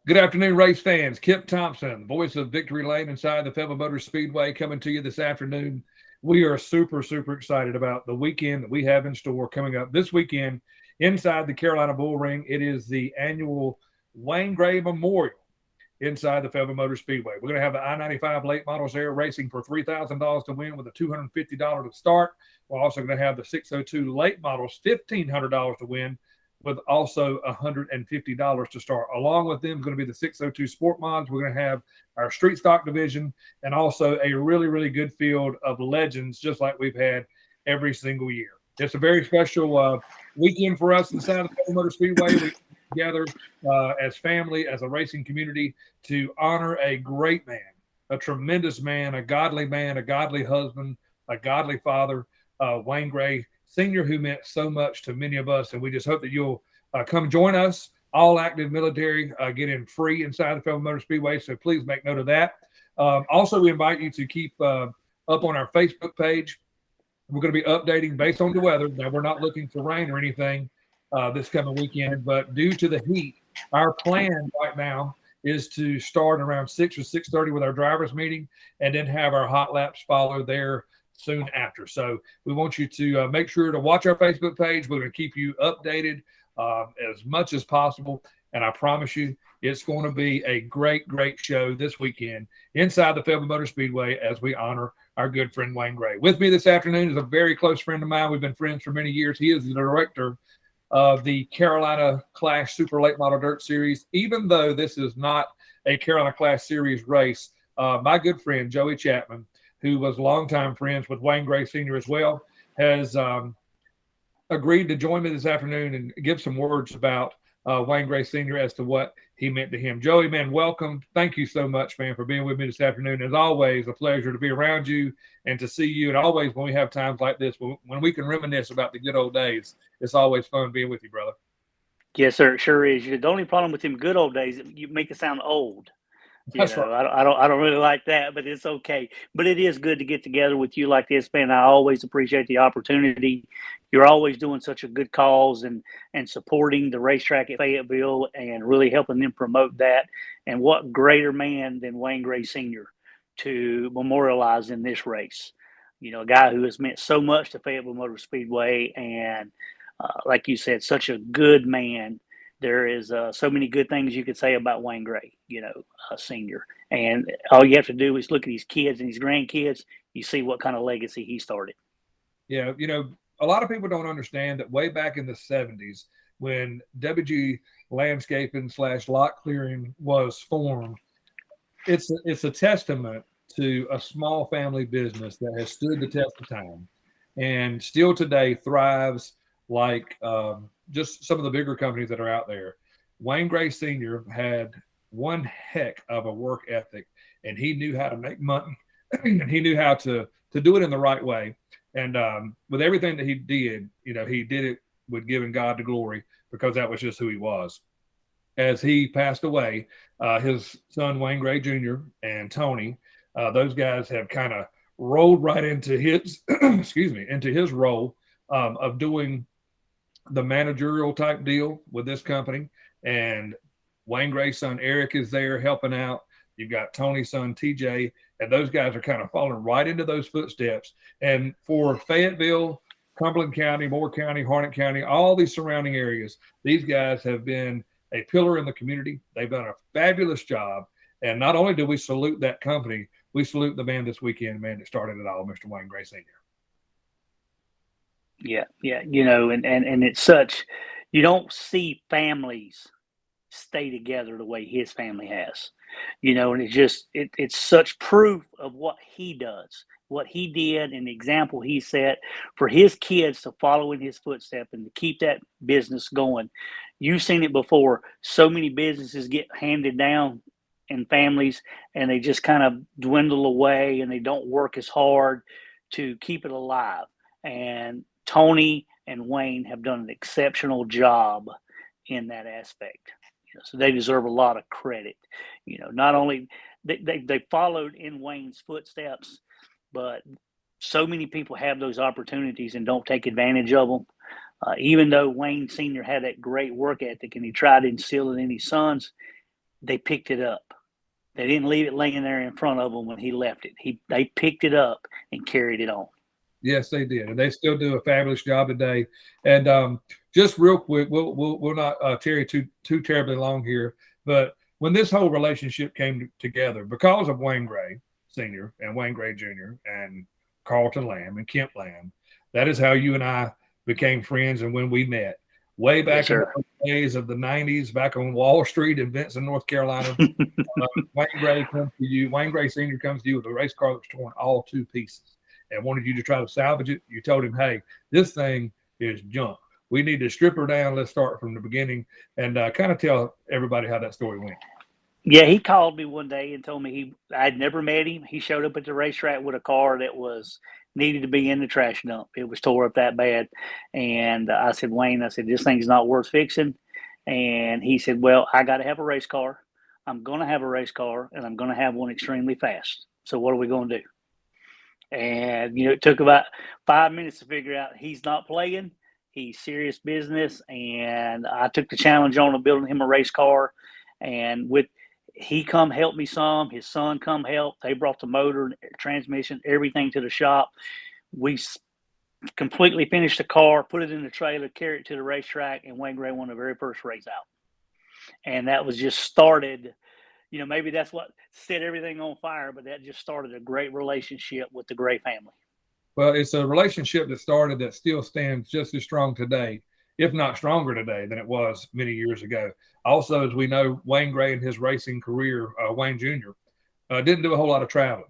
Good afternoon, race fans. Kip Thompson, voice of Victory Lane inside the Fayetteville Motor Speedway, coming to you this afternoon. We are super excited about the weekend that we have in store coming up this weekend inside the Carolina Bull Ring. It is the annual Wayne Gray Memorial inside the Fayetteville Motor Speedway. We're going to have the I-95 late models there racing for $3,000 to win with a $250 to start. We're also going to have the 602 late models, $1,500 to win with also $150 to start. Along with them is going to be the 602 Sport Mods. We're going to have our street stock division and also a really good field of legends, just like we've had every single year. It's a very special weekend for us inside of the Motor Speedway. We together as family, as a racing community, to honor a great man, a tremendous man, a godly husband, a godly father, Wayne Gray Sr., who meant so much to many of us. And we just hope that you'll come join us. All active military get in free inside the Fayetteville Motor Speedway, so please make note of that. Also, we invite you to keep up on our Facebook page. We're going to be updating based on the weather. Now, we're not looking for rain or anything this coming weekend, but due to the heat, our plan right now is to start around 6 or 6:30 with our drivers meeting and then have our hot laps follow there soon after. So we want you to make sure to watch our Facebook page. We're going to keep you updated as much as possible. And I promise you, it's going to be a great show this weekend inside the Fayetteville Motor Speedway as we honor our good friend Wayne Gray. With me this afternoon is a very close friend of mine. We've been friends for many years. He is the director of the Carolina Clash Super Late Model Dirt Series. Even though this is not a Carolina Clash Series race, my good friend Joey Chapman, who was longtime friends with Wayne Gray Sr. as well, has agreed to join me this afternoon and give some words about Wayne Gray Sr. as to what he meant to him. Joey, man, welcome. Thank you so much, man, for being with me this afternoon. As always, a pleasure to be around you and to see you. And always when we have times like this, when we can reminisce about the good old days, it's always fun being with you, brother. Yes, sir. It sure is. The only problem with them good old days, you make it sound old. That's right. I don't really like that, but it's okay. But it is good to get together with you like this, man. I always appreciate the opportunity. You're always doing such a good cause and supporting the racetrack at Fayetteville and really helping them promote that. And what greater man than Wayne Gray Sr. to memorialize in this race? A guy who has meant so much to Fayetteville Motor Speedway, and like you said, such a good man. There is so many good things you could say about Wayne Gray, Senior. And all you have to do is look at his kids and his grandkids. You see what kind of legacy he started. Yeah, a lot of people don't understand that way back in the 70s, when WG Landscaping / Lot Clearing was formed, it's a testament to a small family business that has stood the test of time and still today thrives like just some of the bigger companies that are out there. Wayne Gray Sr. had one heck of a work ethic, and he knew how to make money, and he knew how to do it in the right way. And with everything that he did, he did it with giving God the glory because that was just who he was. As he passed away, his son Wayne Gray Jr. and Tony, those guys have kind of rolled right into his, into his role of doing the managerial type deal with this company. And Wayne Gray's son Eric is there helping out. You've got Tony's son TJ, and those guys are kind of falling right into those footsteps. And for Fayetteville, Cumberland County, Moore County, Harnett County, all these surrounding areas, these guys have been a pillar in the community. They've done a fabulous job. And not only do we salute that company, we salute the man this weekend, man, that started it all, Mr. Wayne Gray Sr. Yeah, and it's such, you don't see families stay together the way his family has, and it's such proof of what he does, what he did, and the example he set for his kids to follow in his footsteps and to keep that business going. You've seen it before. So many businesses get handed down in families and they just kind of dwindle away and they don't work as hard to keep it alive. And Tony and Wayne have done an exceptional job in that aspect. So they deserve a lot of credit. Not only they followed in Wayne's footsteps, but so many people have those opportunities and don't take advantage of them. Even though Wayne Sr. had that great work ethic and he tried to instill it in his sons, they picked it up. They didn't leave it laying there in front of them when he left it. They picked it up and carried it on. Yes, they did, and they still do a fabulous job today. And just real quick, we'll not tarry too terribly long here, but when this whole relationship came together because of Wayne Gray Sr. and Wayne Gray Jr. and Carlton Lamb and Kemp Lamb, that is how you and I became friends and when we met. Way back in the days of the 90s, back on Wall Street in Vinson, North Carolina, Wayne Gray comes to you. Wayne Gray Sr. comes to you with a race car that's torn all to pieces and wanted you to try to salvage it. You told him, hey, this thing is junk. We need to strip her down. Let's start from the beginning and kind of tell everybody how that story went. Yeah, he called me one day and told me I'd never met him. He showed up at the racetrack with a car that needed to be in the trash dump. It was tore up that bad. And I said, Wayne, this thing's not worth fixing. And he said, well, I got to have a race car. I'm going to have a race car, and I'm going to have one extremely fast. So what are we going to do? And, it took about 5 minutes to figure out he's not playing. He's serious business. And I took the challenge on of building him a race car. And he come help me some. His son come help. They brought the motor, transmission, everything to the shop. We completely finished the car, put it in the trailer, carried it to the racetrack, and Wayne Gray won the very first race out. And that was just started. Maybe that's what set everything on fire, but that just started a great relationship with the Gray family. Well, it's a relationship that started that still stands just as strong today, if not stronger today than it was many years ago. Also, as we know, Wayne Gray in his racing career, Wayne Jr., didn't do a whole lot of traveling.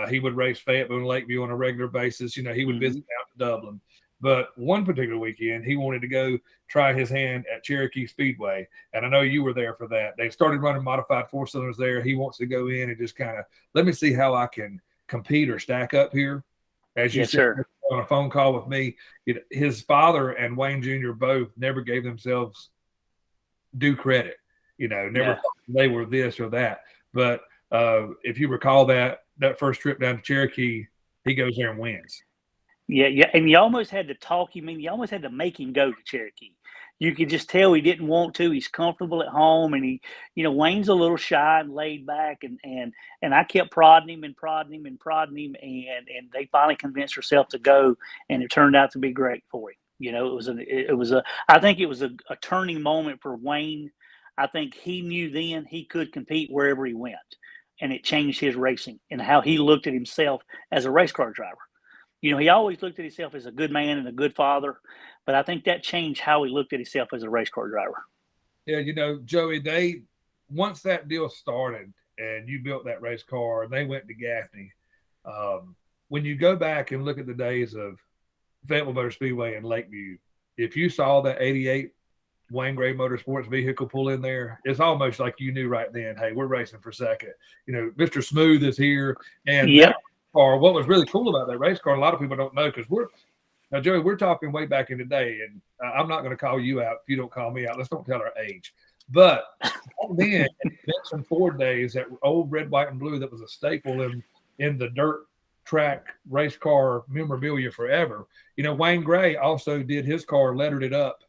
He would race Fayetteville and Lakeview on a regular basis. He would visit down to Dublin. But one particular weekend, he wanted to go try his hand at Cherokee Speedway. And I know you were there for that. They started running modified four-cylinders there. He wants to go in and just kind of, let me see how I can compete or stack up here. As you said on a phone call with me, his father and Wayne Jr. both never gave themselves due credit. Never thought they were this or that. But if you recall that first trip down to Cherokee, he goes there and wins. Yeah, and you almost had to talk him in. You almost had to make him go to Cherokee. You could just tell he didn't want to. He's comfortable at home, and Wayne's a little shy and laid back, and I kept prodding him, and they finally convinced herself to go, and it turned out to be great for him. I think it was a turning moment for Wayne. I think he knew then he could compete wherever he went, and it changed his racing and how he looked at himself as a race car driver. He always looked at himself as a good man and a good father, but I think that changed how he looked at himself as a race car driver. Yeah, Joey, once that deal started and you built that race car and they went to Gaffney, when you go back and look at the days of Fayetteville Motor Speedway and Lakeview, if you saw that 88 Wayne Gray Motorsports vehicle pull in there, it's almost like you knew right then, hey, we're racing for second. Mr. Smooth is here. And that car, what was really cool about that race car, a lot of people don't know, because Joey, we're talking way back in the day, and I'm not going to call you out if you don't call me out. Let's don't tell our age. But then, in Benson Ford days, that old red, white, and blue that was a staple in the dirt track race car memorabilia forever. Wayne Gray also did his car, lettered it up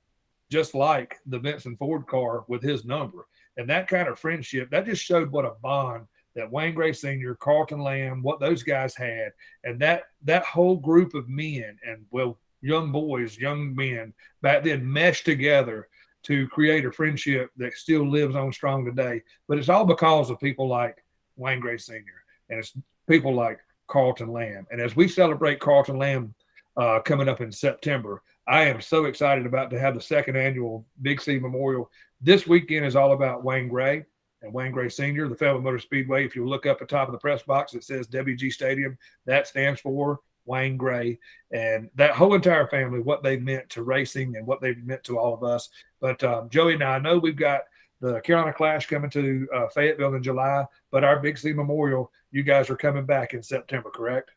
just like the Benson Ford car with his number. And that kind of friendship, that just showed what a bond that Wayne Gray Sr., Carlton Lamb, what those guys had. And that whole group of men and, young boys, young men back then meshed together to create a friendship that still lives on strong today. But it's all because of people like Wayne Gray Sr. and it's people like Carlton Lamb. And as we celebrate Carlton Lamb coming up in September, I am so excited about to have the second annual Big C Memorial. This weekend is all about Wayne Gray and Wayne Gray Sr., the Fayetteville Motor Speedway. If you look up at the top of the press box, it says WG Stadium. That stands for Wayne Gray. And that whole entire family, what they've meant to racing and what they've meant to all of us. But Joey, now I know we've got the Carolina Clash coming to Fayetteville in July, but our Big C Memorial, you guys are coming back in September, correct?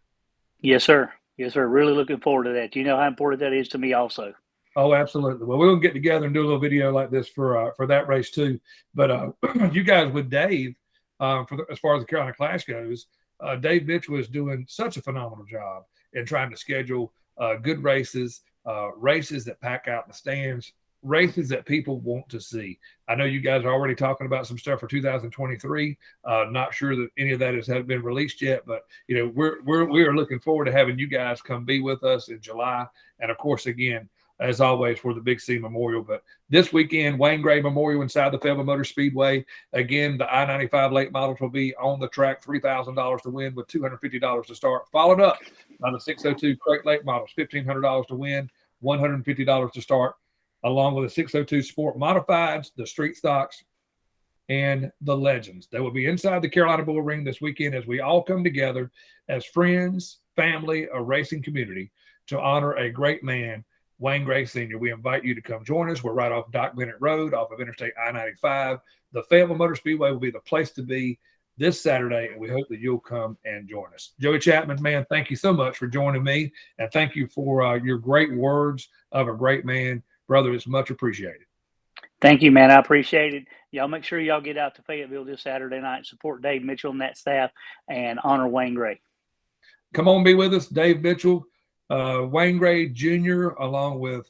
Yes, sir. Yes, sir. Really looking forward to that. You know how important that is to me also. Oh, absolutely. Well, we'll get together and do a little video like this for that race too. But you guys with Dave, as far as the Carolina Clash goes, Dave Mitchell is doing such a phenomenal job in trying to schedule good races, races that pack out the stands. races that people want to see. I know you guys are already talking about some stuff for 2023. Not sure that any of that has been released yet, but you know, we are looking forward to having you guys come be with us in July. And of course, again, as always, for the Big C Memorial. But this weekend, Wayne Gray Memorial inside the Fayetteville Motor Speedway. Again, the I-95 late models will be on the track, $3,000 to win with $250 to start. Followed up by the 602 crate late models, $1,500 to win, $150 to start, along with the 602 Sport Modifieds, the Street Stocks, and the Legends. They will be inside the Carolina Bull Ring this weekend as we all come together as friends, family, a racing community to honor a great man, Wayne Gray Sr. We invite you to come join us. We're right off Doc Bennett Road, off of Interstate I-95. The Fayetteville Motor Speedway will be the place to be this Saturday, and we hope that you'll come and join us. Joey Chapman, man, thank you so much for joining me, and thank you for your great words of a great man. Brother, it's much appreciated. Thank you, man. I appreciate it. Y'all make sure y'all get out to Fayetteville this Saturday night, support Dave Mitchell and that staff, and honor Wayne Gray. Come on, be with us, Dave Mitchell, Wayne Gray Jr., along with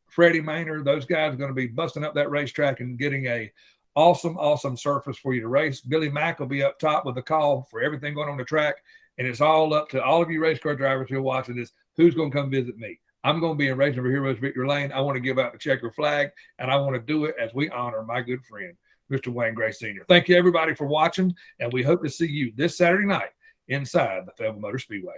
Freddie Maynard. Those guys are going to be busting up that racetrack and getting a awesome surface for you to race. Billy Mack will be up top with the call for everything going on the track, and it's all up to all of you race car drivers who are watching this. Who's going to come visit me? I'm going to be in Racing for Heroes Victory Lane. I want to give out the checker flag, and I want to do it as we honor my good friend, Mr. Wayne Gray Sr. Thank you, everybody, for watching, and we hope to see you this Saturday night inside the Fayetteville Motor Speedway.